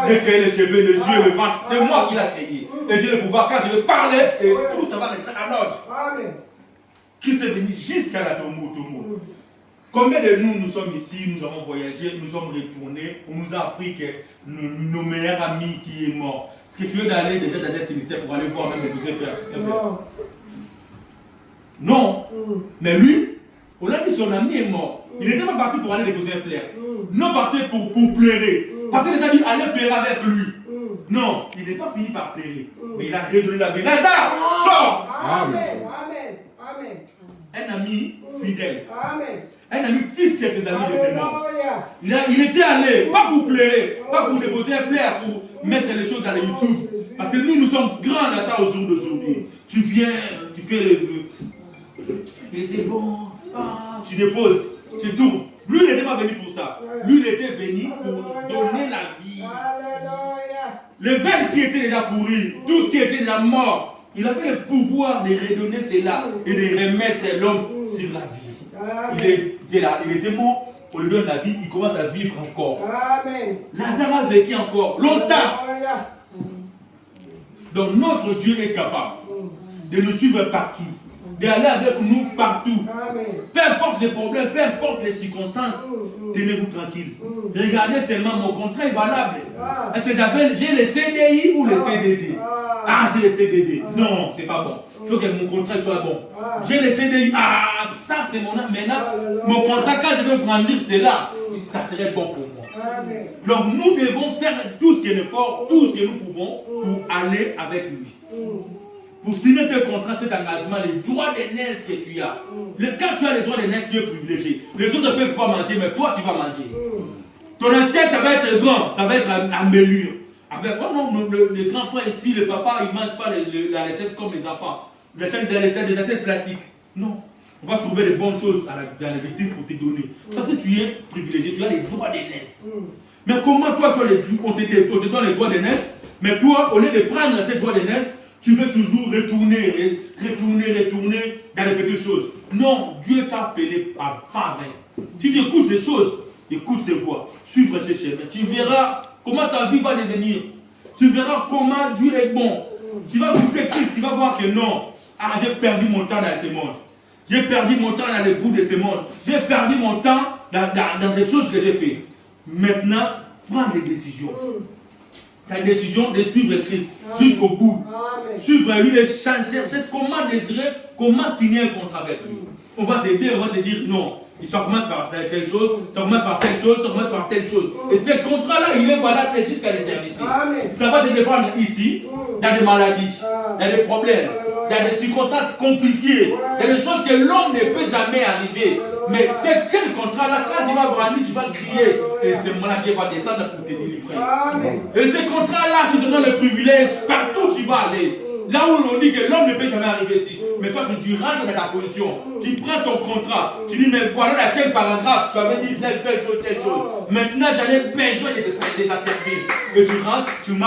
J'ai créé les cheveux, les yeux, le ventre. C'est moi qui l'ai créé. Et j'ai le pouvoir, quand je vais parler, et tout ça va rentrer à l'ordre. Qui s'est venu jusqu'à la Tomo. Combien de nous sommes ici, nous avons voyagé, nous sommes retournés, on nous a appris que nos meilleurs amis qui est mort. Est-ce que tu veux d'aller déjà dans un cimetière pour aller voir même les cousins frères? Non. Mais lui, on a dit son ami est mort. Il n'était pas parti pour aller les cousins frères. Non parti pour pleurer. Parce que les amis allaient pleurer avec lui. Non, il n'est pas fini par pleurer. Mais il a redonné la vie. Lazare, sors! Amen. Un ami fidèle. Amen. Un ami plus que ses amis de ses morts. Il était allé, pas pour pleurer, pas pour déposer un fleur, pour mettre les choses dans les YouTube. Parce que nous sommes grands à ça au jour d'aujourd'hui. Tu viens, tu fais il était bon, tu déposes, tu tournes. Lui, il n'était pas venu pour ça. Lui, il était venu pour donner la vie. Le verre qui était déjà pourri, tout ce qui était déjà mort, il avait le pouvoir de redonner cela et de remettre l'homme sur la vie. Il était mort, on lui donne la vie, il commence à vivre encore. Amen. Lazare a vécu encore longtemps. Donc notre Dieu est capable de nous suivre partout, d'aller avec nous partout. Amen. Peu importe les problèmes, peu importe les circonstances, tenez-vous tranquille. Regardez seulement mon contrat est valable. Est-ce que j'ai le CDI ou le CDD? Ah, j'ai le CDD. Non, c'est pas bon. Il faut que mon contrat soit bon. J'ai le CDI. Ah, ça c'est mon... Maintenant, mon contrat, quand je vais prendre cela, ça serait bon pour moi. Amen. Donc nous devons faire tout ce qui est fort, tout ce que nous pouvons pour aller avec lui. Pour signer ce contrat, cet engagement, les droits d'aînesse que tu as. Quand tu as les droits d'aînesse, tu es privilégié. Les autres ne peuvent pas manger, mais toi, tu vas manger. Ton assiette, ça va être grand, ça va être amélioré. Avec, oh non, le grand frère ici, le papa, il ne mange pas la recette comme les enfants. Des assiettes plastiques. Non. On va trouver les bonnes choses dans les vitrines pour te donner. Parce que tu es privilégié, tu as les droits d'aînesse. Mais comment toi, on te donne les droits d'aînesse, mais toi, au lieu de prendre ces droits d'aînesse, tu veux toujours retourner dans les petites choses. Non, Dieu t'a appelé à part. Si tu écoutes ces choses, écoute ces voix, suivre ces chemins, tu verras comment ta vie va devenir. Tu verras comment Dieu est bon. Tu vas goûter Christ, tu vas voir que non. Ah, j'ai perdu mon temps dans ce monde. J'ai perdu mon temps dans le bout de ce monde. J'ai perdu mon temps dans les choses que j'ai faites. Maintenant, prends des décisions. Ta décision de suivre Christ jusqu'au bout. Suivre lui et chercher comment désirer, comment signer un contrat avec lui. On va t'aider, on va te dire non. Ça commence par telle chose, ça commence par telle chose, ça commence par telle chose. Et ce contrat-là, il est valable jusqu'à l'éternité. Ça va te défendre ici, dans des maladies, dans des problèmes, dans des circonstances compliquées, dans des choses que l'homme ne peut jamais arriver. Mais ce contrat-là, quand tu vas brandir, tu vas crier. Et c'est moi-là qui va descendre pour te délivrer. Et ce contrat-là qui te donne le privilège, partout où tu vas aller. Là où on dit que l'homme ne peut jamais arriver ici. Mais toi, tu rentres dans ta position. Tu prends ton contrat. Tu dis, mais voilà dans quel paragraphe tu avais dit telle chose. Maintenant, j'en ai besoin de ça servir. Et tu rentres, tu marches.